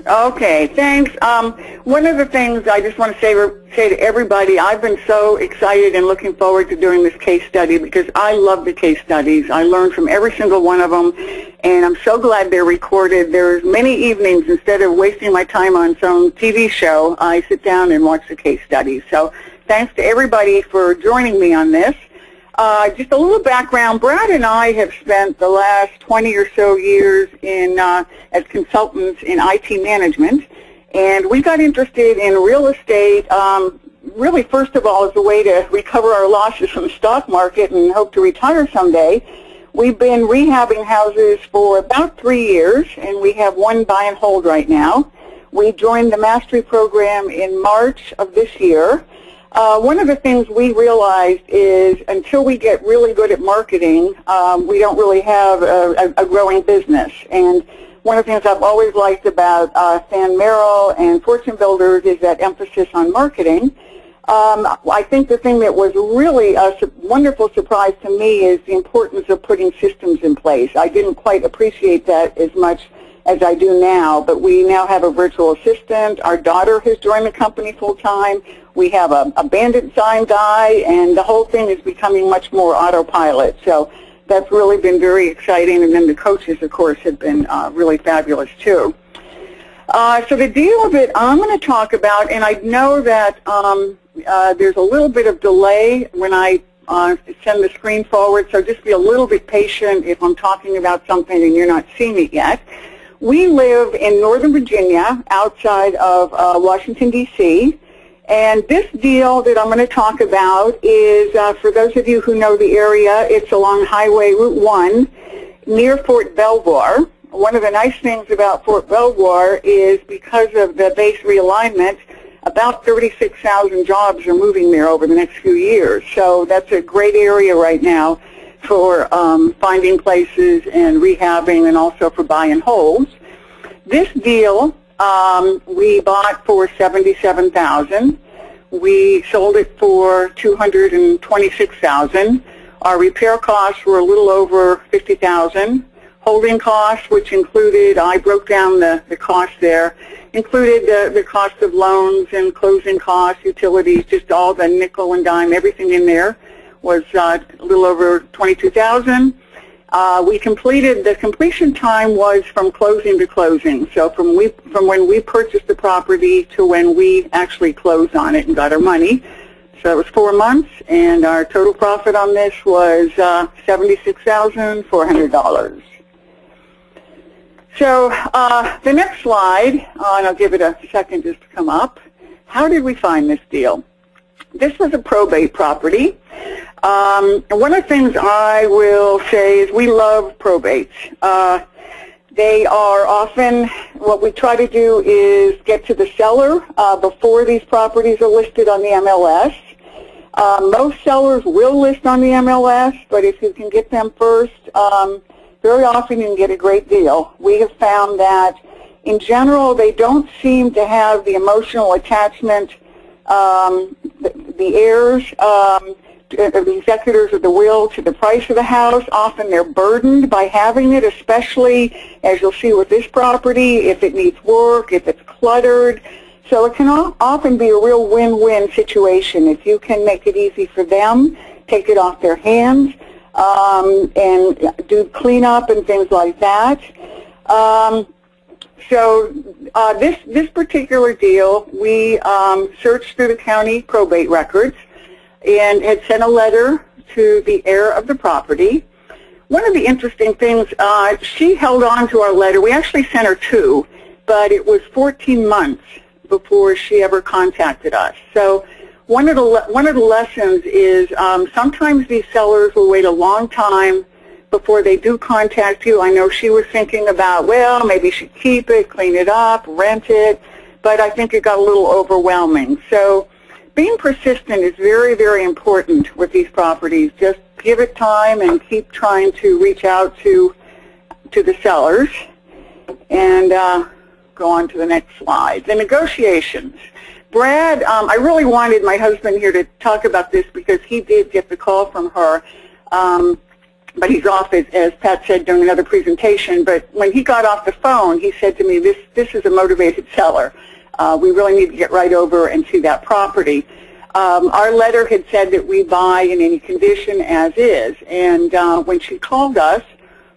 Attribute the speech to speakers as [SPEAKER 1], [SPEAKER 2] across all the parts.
[SPEAKER 1] Okay, thanks. One of the things I just want to say to everybody, I've been so excited and looking forward to doing this case study because I love the case studies. I learn from every single one of them, and I'm so glad they're recorded. There's many evenings, instead of wasting my time on some TV show, I sit down and watch the case studies. So thanks to everybody for joining me on this. Just a little background. Brad and I have spent the last 20 or so years as consultants in IT management, and we got interested in real estate really first of all as a way to recover our losses from the stock market and hope to retire someday. We've been rehabbing houses for about 3 years, and we have one buy and hold right now. We joined the Mastery program in March of this year. One of the things we realized is until we get really good at marketing, we don't really have a growing business. And one of the things I've always liked about Stan Merrill and Fortune Builders is that emphasis on marketing. I think the thing that was really a wonderful surprise to me is the importance of putting systems in place. I didn't quite appreciate that as much as I do now, but we now have a virtual assistant. Our daughter has joined the company full-time. We have a bandit sign guy, and the whole thing is becoming much more autopilot. So that's really been very exciting, and then the coaches, of course, have been really fabulous, too. So the deal that I'm going to talk about, and I know that there's a little bit of delay when I send the screen forward, so just be a little bit patient if I'm talking about something and you're not seeing it yet. We live in Northern Virginia, outside of Washington, D.C., and this deal that I'm going to talk about is, for those of you who know the area, it's along Highway Route 1 near Fort Belvoir. One of the nice things about Fort Belvoir is because of the base realignment, about 36,000 jobs are moving there over the next few years. So that's a great area right now for finding places and rehabbing, and also for buy and holds. This deal we bought for $77,000. We sold it for $226,000. Our repair costs were a little over $50,000. Holding costs, which included, I broke down the cost there, included the cost of loans and closing costs, utilities, just all the nickel and dime, everything in there was a little over $22,000. The completion time was from closing to closing. So from when we purchased the property to when we actually closed on it and got our money. So it was 4 months, and our total profit on this was $76,400. So the next slide, and I'll give it a second just to come up. How did we find this deal? This was a probate property. One of the things I will say is we love probates. They are often, what we try to do is get to the seller before these properties are listed on the MLS. Most sellers will list on the MLS, but if you can get them first, very often you can get a great deal. We have found that in general they don't seem to have the emotional attachment, the heirs, the executors of the will to the price of the house. Often they're burdened by having it, especially as you'll see with this property, if it needs work, if it's cluttered. So it can often be a real win-win situation if you can make it easy for them, take it off their hands, and do cleanup and things like that. This particular deal, we searched through the county probate records and had sent a letter to the heir of the property. One of the interesting things, she held on to our letter. We actually sent her 2, but it was 14 months before she ever contacted us. So one of the lessons is sometimes these sellers will wait a long time before they do contact you. I know she was thinking about, well, maybe she'd keep it, clean it up, rent it, but I think it got a little overwhelming. So being persistent is very, very important with these properties. Just give it time and keep trying to reach out to the sellers. And go on to the next slide. The negotiations. Brad, I really wanted my husband here to talk about this because he did get the call from her. but he's off, as Pat said, during another presentation. But when he got off the phone, he said to me, this is a motivated seller. We really need to get right over and see that property. Our letter had said that we buy in any condition as is. And when she called us,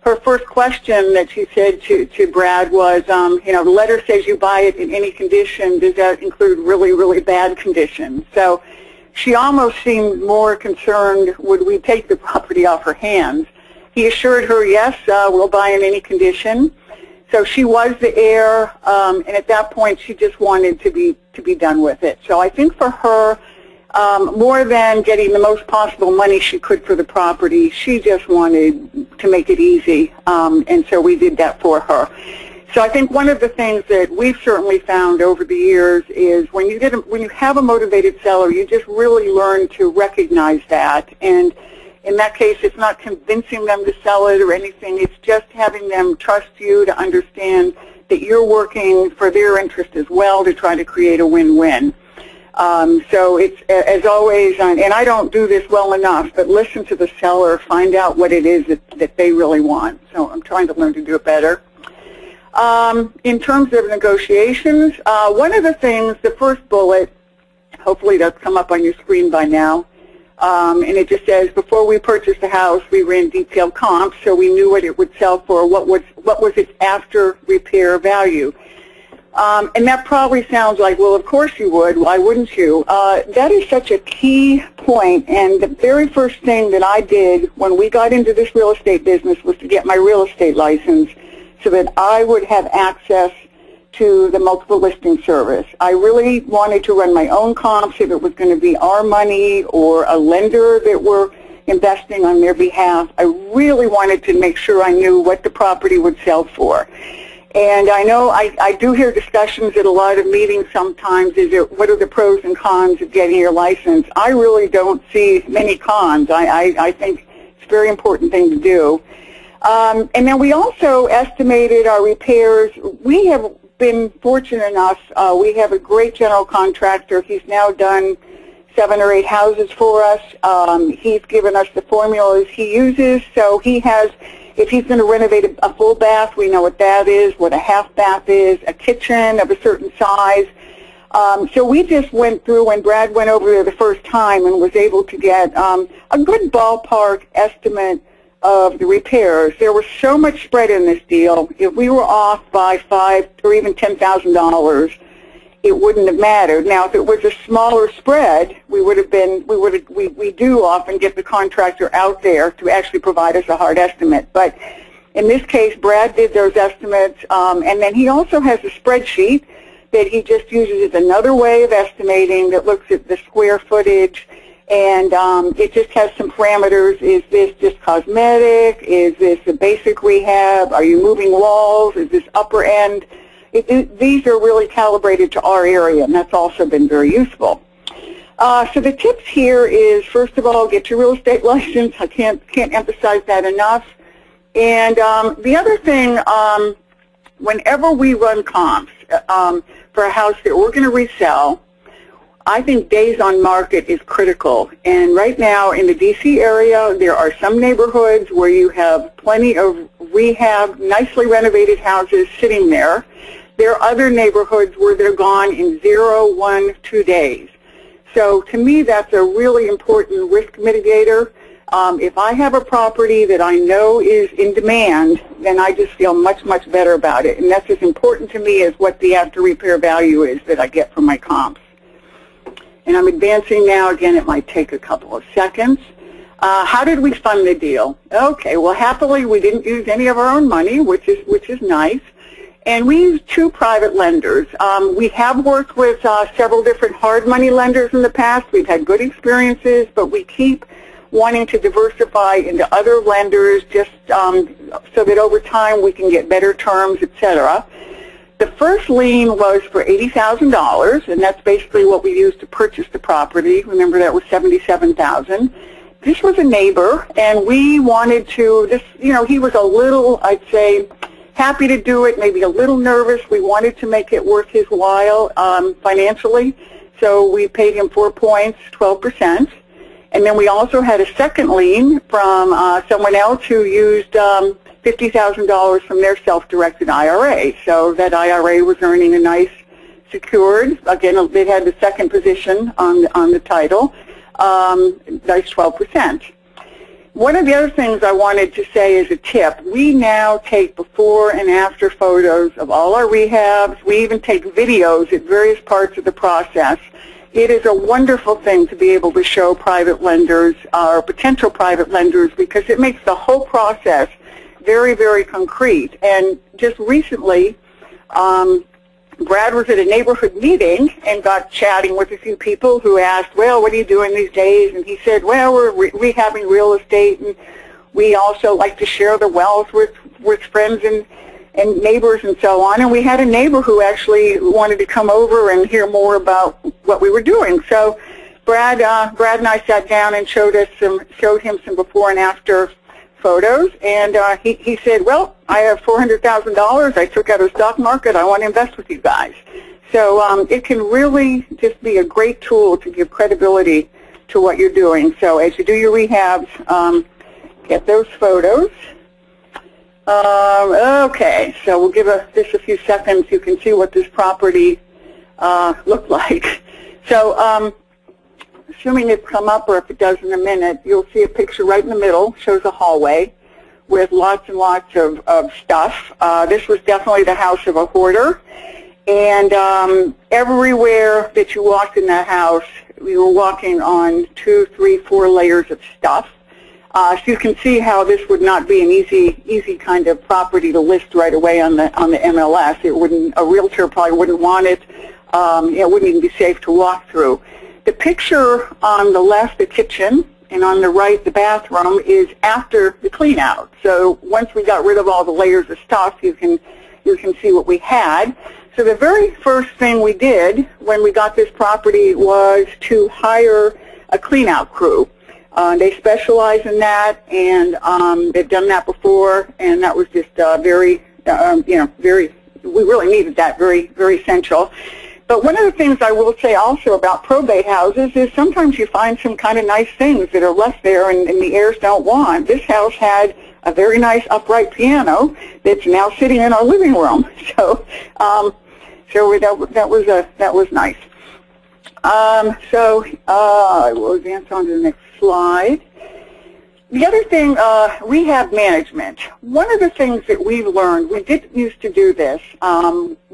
[SPEAKER 1] her first question that she said to Brad was, the letter says you buy it in any condition. Does that include really, really bad conditions? So she almost seemed more concerned, would we take the property off her hands? He assured her, yes, we'll buy in any condition. So she was the heir, and at that point she just wanted to be done with it. So I think for her, more than getting the most possible money she could for the property, she just wanted to make it easy, and so we did that for her. So I think one of the things that we've certainly found over the years is when you have a motivated seller, you just really learn to recognize that. And in that case, it's not convincing them to sell it or anything. It's just having them trust you to understand that you're working for their interest as well to try to create a win-win. So it's, as always, and I don't do this well enough, but listen to the seller, find out what it is that they really want. So I'm trying to learn to do it better. In terms of negotiations, one of the things, the first bullet, hopefully that's come up on your screen by now, and it just says, before we purchased the house, we ran detailed comps, so we knew what it would sell for, what was its after repair value. And that probably sounds like, well, of course you would. Why wouldn't you? That is such a key point, and the very first thing that I did when we got into this real estate business was to get my real estate license so that I would have access to the multiple listing service. I really wanted to run my own comps if it was going to be our money or a lender that we're investing on their behalf. I really wanted to make sure I knew what the property would sell for. And I know I do hear discussions at a lot of meetings sometimes, what are the pros and cons of getting your license? I really don't see many cons. I think it's a very important thing to do. And then we also estimated our repairs. We have been fortunate enough, we have a great general contractor. He's now done 7 or 8 houses for us. He's given us the formulas he uses, so he has, if he's going to renovate a full bath, we know what that is, what a half bath is, a kitchen of a certain size. So we just went through, when Brad went over there the first time, and was able to get a good ballpark estimate of the repairs. There was so much spread in this deal. If we were off by $5,000 or even $10,000, it wouldn't have mattered. Now, if it was a smaller spread, we do often get the contractor out there to actually provide us a hard estimate. But in this case, Brad did those estimates, and then he also has a spreadsheet that he just uses as another way of estimating that looks at the square footage, and it just has some parameters. Is this just cosmetic? Is this a basic rehab? Are you moving walls? Is this upper end? These are really calibrated to our area, and that's also been very useful. So the tips here is, first of all, get your real estate license. I can't emphasize that enough. And the other thing, whenever we run comps for a house that we're going to resell, I think days on market is critical. And right now in the D.C. area, there are some neighborhoods where you have plenty of rehab, nicely renovated houses sitting there. There are other neighborhoods where they're gone in 0, 1, 2 days. So to me, that's a really important risk mitigator. If I have a property that I know is in demand, then I just feel much, much better about it. And that's as important to me as what the after repair value is that I get from my comps. And I'm advancing now. Again, it might take a couple of seconds. How did we fund the deal? Okay, well, happily, we didn't use any of our own money, which is nice. And we used 2 private lenders. We have worked with several different hard money lenders in the past. We've had good experiences, but we keep wanting to diversify into other lenders just so that over time we can get better terms, etc. The first lien was for $80,000, and that's basically what we used to purchase the property. Remember, that was $77,000. This was a neighbor, and we wanted to, he was a little, I'd say, happy to do it, maybe a little nervous. We wanted to make it worth his while financially, so we paid him 4 points, 12%. And then we also had a second lien from someone else who used $50,000 from their self-directed IRA. So that IRA was earning a nice secured, again, it had the second position on the title, nice 12%. One of the other things I wanted to say as a tip, we now take before and after photos of all our rehabs. We even take videos at various parts of the process. It is a wonderful thing to be able to show private lenders or potential private lenders because it makes the whole process very, very concrete. And just recently, Brad was at a neighborhood meeting and got chatting with a few people who asked, well, what are you doing these days? And he said, well, we're rehabbing real estate, and we also like to share the wealth with friends and neighbors and so on. And we had a neighbor who actually wanted to come over and hear more about what we were doing. So Brad and I sat down and showed him some before and after photos, and he said, well, I have $400,000 I took out of the stock market. I want to invest with you guys. So it can really just be a great tool to give credibility to what you're doing. So as you do your rehabs, get those photos. Okay, so we'll give this a few seconds. You can see what this property looked like. So assuming it's come up, or if it does in a minute, you'll see a picture right in the middle, shows a hallway with lots and lots of stuff. This was definitely the house of a hoarder. And everywhere that you walked in that house, we were walking on 2, 3, 4 layers of stuff. So you can see how this would not be an easy kind of property to list right away on the MLS. It wouldn't, a realtor probably wouldn't want it. It wouldn't even be safe to walk through. The picture on the left, the kitchen, and on the right, the bathroom, is after the clean out. So once we got rid of all the layers of stuff, you can see what we had. So the very first thing we did when we got this property was to hire a clean out crew. They specialize in that, and they've done that before, and that was just very, we really needed that, very, very essential. But one of the things I will say also about probate houses is sometimes you find some kind of nice things that are left there and the heirs don't want. This house had a very nice upright piano that's now sitting in our living room. So, that was nice. I will advance on to the next slide. The other thing, rehab management. One of the things that we've learned, we didn't used to do this,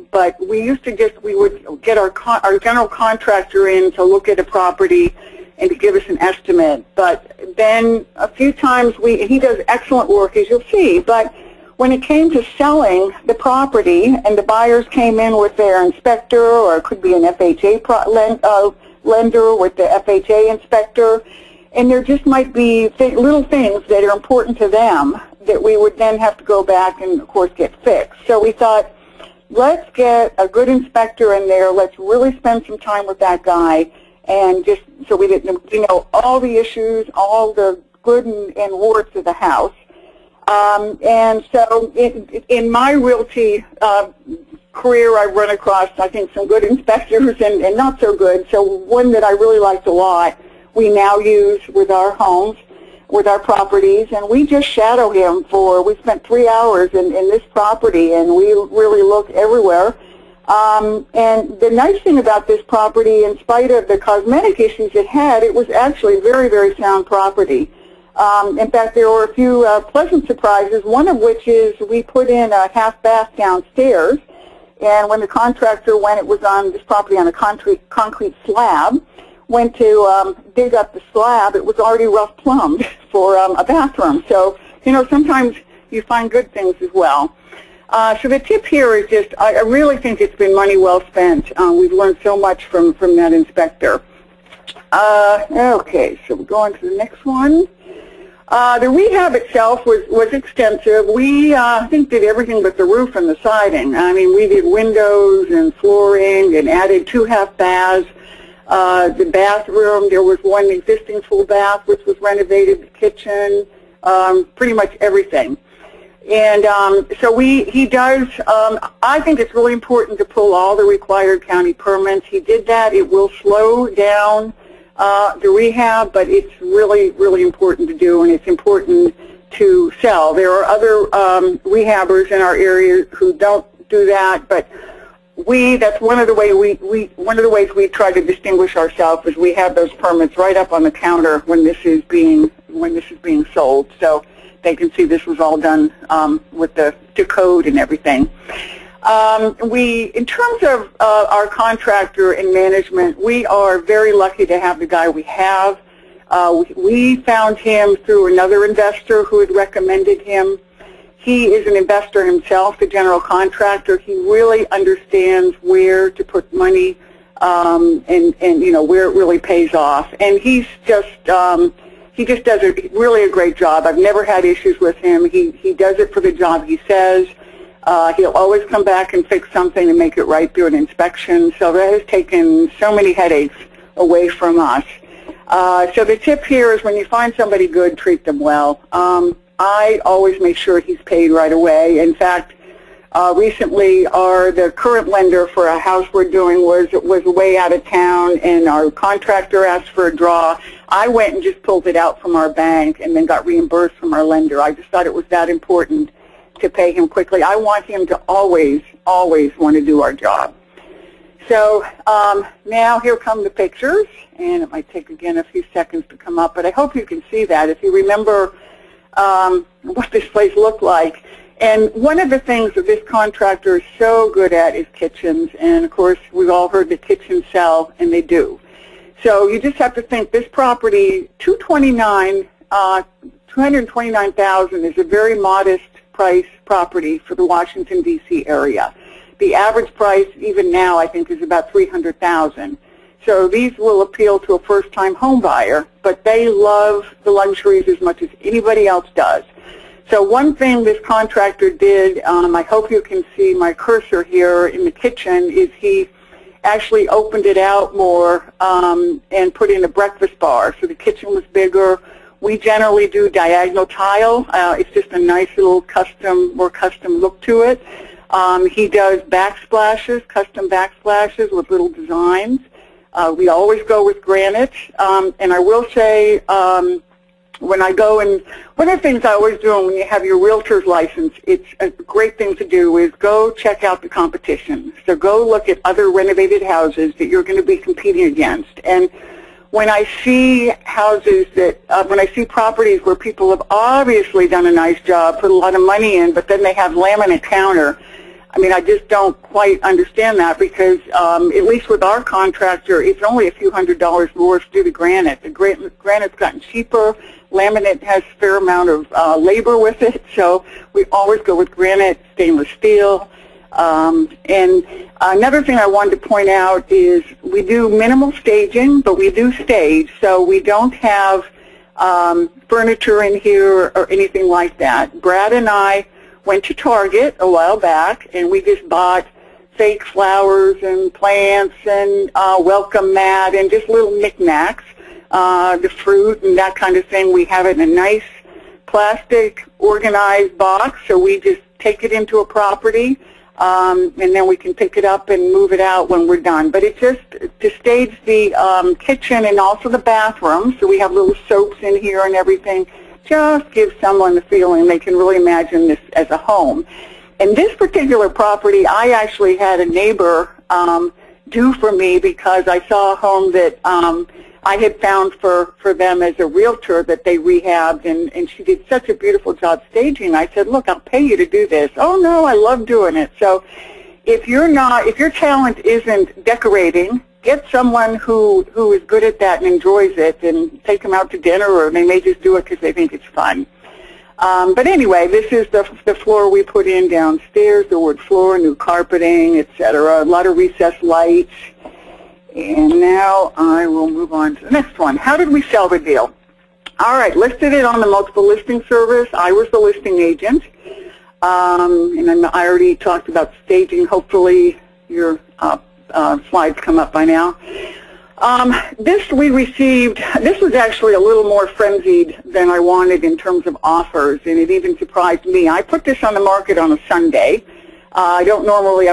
[SPEAKER 1] but we would get our general contractor in to look at a property and to give us an estimate. But then a few times he does excellent work, as you'll see, but when it came to selling the property and the buyers came in with their inspector, or it could be an FHA lender with the FHA inspector, and there just might be little things that are important to them that we would then have to go back and, of course, get fixed. So we thought, let's get a good inspector in there. Let's really spend some time with that guy, and just so we didn't, all the issues, all the good and warts of the house. And so in my realty career, I've run across, I think, some good inspectors and not so good. So one that I really liked a lot, we now use with our homes, with our properties, and we just shadow him we spent 3 hours in this property, and we really looked everywhere. And the nice thing about this property, in spite of the cosmetic issues it had, it was actually very, very sound property. In fact, there were a few pleasant surprises, one of which is we put in a half bath downstairs, and when the contractor went, it was on this property on a concrete slab, went to dig up the slab, it was already rough plumbed for a bathroom. So, sometimes you find good things as well. So the tip here is just, I really think it's been money well spent. We've learned so much from that inspector. Okay, so we'll go on to the next one. The rehab itself was extensive. We, I think, did everything but the roof and the siding. I mean, we did windows and flooring and added 2 half baths. The bathroom, there was one existing full bath which was renovated, the kitchen, pretty much everything. And so he does, I think it's really important to pull all the required county permits. He did that. It will slow down the rehab, but it's really, really important to do, and it's important to sell. There are other rehabbers in our area who don't do that, but that's one of the ways we try to distinguish ourselves is we have those permits right up on the counter when this is being sold, so they can see this was all done with the code and everything. In terms of our contractor and management, we are very lucky to have the guy we have. We found him through another investor who had recommended him. He is an investor himself, the general contractor. He really understands where to put money and you know, where it really pays off. And he just does really a great job. I've never had issues with him. He does it for the job he says. He'll always come back and fix something and make it right through an inspection. So that has taken so many headaches away from us. So the tip here is when you find somebody good, treat them well. I always make sure he's paid right away. In fact, recently the current lender for a house we're doing was way out of town, and our contractor asked for a draw. I went and just pulled it out from our bank and then got reimbursed from our lender. I just thought it was that important to pay him quickly. I want him to always want to do our job. So now here come the pictures, and it might take again a few seconds to come up, but I hope you can see that. If you remember what this place looked like. And one of the things that this contractor is so good at is kitchens, and of course we've all heard that kitchens sell, and they do. So you just have to think this property, $229,000 is a very modest price property for the Washington, D.C. area. The average price, even now, I think is about $300,000. So these will appeal to a first-time home buyer, but they love the luxuries as much as anybody else does. So one thing this contractor did, I hope you can see my cursor here in the kitchen, is he actually opened it out more and put in a breakfast bar. So the kitchen was bigger. We generally do diagonal tile. It's just a nice little more custom look to it. He does backsplashes, custom backsplashes with little designs. We always go with granite. And I will say, when I go and one of the things I always do when you have your realtor's license, it's a great thing to do is go check out the competition. So go look at other renovated houses that you're going to be competing against. And when I see houses that, when I see properties where people have obviously done a nice job, put a lot of money in, but then they have laminate counter, I mean, I just don't quite understand that because at least with our contractor, it's only a few $100s more to do the granite. The granite's gotten cheaper. Laminate has a fair amount of labor with it, so we always go with granite, stainless steel. And another thing I wanted to point out is we do minimal staging, but we do stage, so we don't have furniture in here or anything like that. Brad and I went to Target a while back, and we just bought fake flowers and plants and welcome mat and just little knickknacks, the fruit and that kind of thing. We have it in a nice plastic organized box, so we just take it into a property, and then we can pick it up and move it out when we're done. But it's just to stage the kitchen and also the bathroom, so we have little soaps in here and everything. Just give someone the feeling they can really imagine this as a home. And this particular property, I actually had a neighbor do for me because I saw a home that I had found for them as a realtor that they rehabbed, and she did such a beautiful job staging. I said, look, I'll pay you to do this. Oh, no, I love doing it. So if your talent isn't decorating, get someone who is good at that and enjoys it, and take them out to dinner, or they may just do it because they think it's fun. But anyway, this is the floor we put in downstairs, the wood floor, new carpeting, etc. A lot of recessed lights. And now I will move on to the next one. How did we sell the deal? All right, listed it on the multiple listing service. I was the listing agent. And I already talked about staging. Hopefully your slides come up by now. This we received, this was actually a little more frenzied than I wanted in terms of offers, and it even surprised me. I put this on the market on a Sunday. I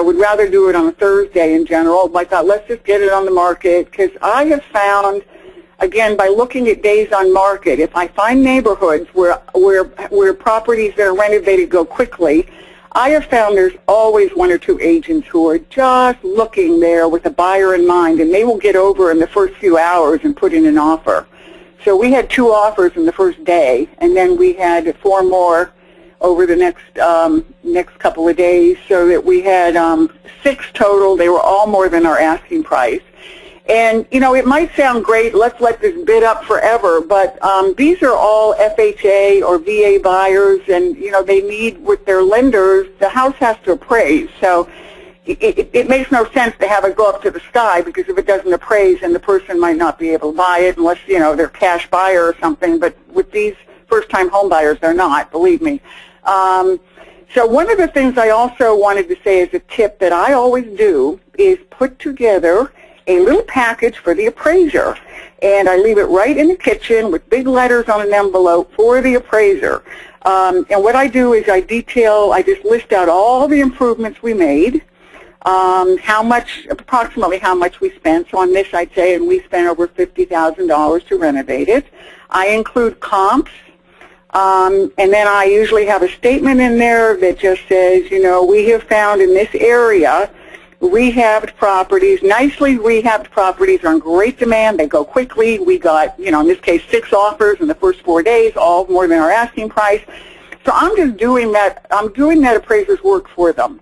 [SPEAKER 1] would rather do it on a Thursday in general, but I thought let's just get it on the market because I have found again, by looking at days on market, if I find neighborhoods where properties that are renovated go quickly, I have found there's always one or two agents who are just looking there with a buyer in mind, and they will get over in the first few hours and put in an offer. So we had 2 offers in the first day, and then we had 4 more over the next couple of days, so that we had 6 total. They were all more than our asking price. And, you know, it might sound great, let's let this bid up forever, but these are all FHA or VA buyers, and, you know, they need, with their lenders, the house has to appraise. So it makes no sense to have it go up to the sky, because if it doesn't appraise, then the person might not be able to buy it unless, you know, they're a cash buyer or something. But with these first-time home buyers, they're not, believe me. So one of the things I also wanted to say as a tip that I always do is put together a little package for the appraiser, and I leave it right in the kitchen with big letters on an envelope for the appraiser. And what I do is I just list out all the improvements we made, approximately how much we spent. So on this I'd say, and we spent over $50,000 to renovate it. I include comps. And then I usually have a statement in there that just says, you know, we have found in this area rehabbed properties, nicely rehabbed properties are in great demand. They go quickly. We got, you know, in this case, 6 offers in the first 4 days, all more than our asking price. So I'm just doing that. I'm doing that appraiser's work for them.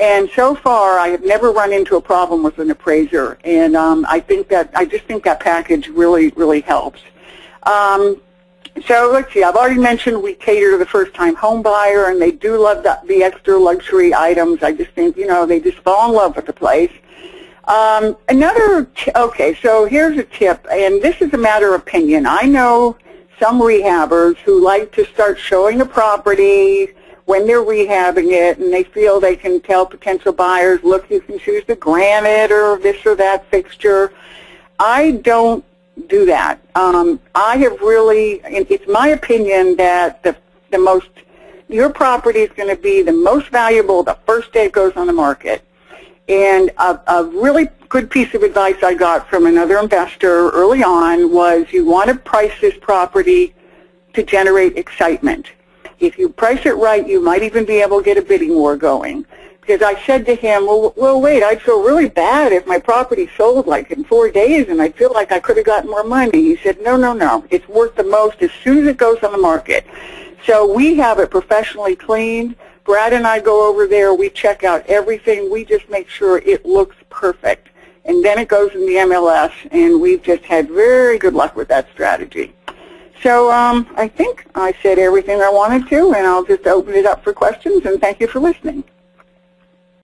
[SPEAKER 1] And so far, I have never run into a problem with an appraiser. And I just think that package really, really helps. So let's see, I've already mentioned we cater to the first-time home buyer, and they do love the extra luxury items. I just think, you know, they just fall in love with the place. Okay, so here's a tip, and this is a matter of opinion. I know some rehabbers who like to start showing the property when they're rehabbing it, and they feel they can tell potential buyers, look, you can choose the granite or this or that fixture. I don't do that. I have really, it's my opinion that your property is going to be the most valuable the first day it goes on the market. And a really good piece of advice I got from another investor early on was you want to price this property to generate excitement. If you price it right, you might even be able to get a bidding war going. Because I said to him, well, wait, I'd feel really bad if my property sold like in 4 days and I'd feel like I could have gotten more money. He said, no, it's worth the most as soon as it goes on the market. So we have it professionally cleaned. Brad and I go over there, we check out everything, we just make sure it looks perfect. And then it goes in the MLS, and we've just had very good luck with that strategy. So I think I said everything I wanted to, and I'll just open it up for questions, and thank you for listening.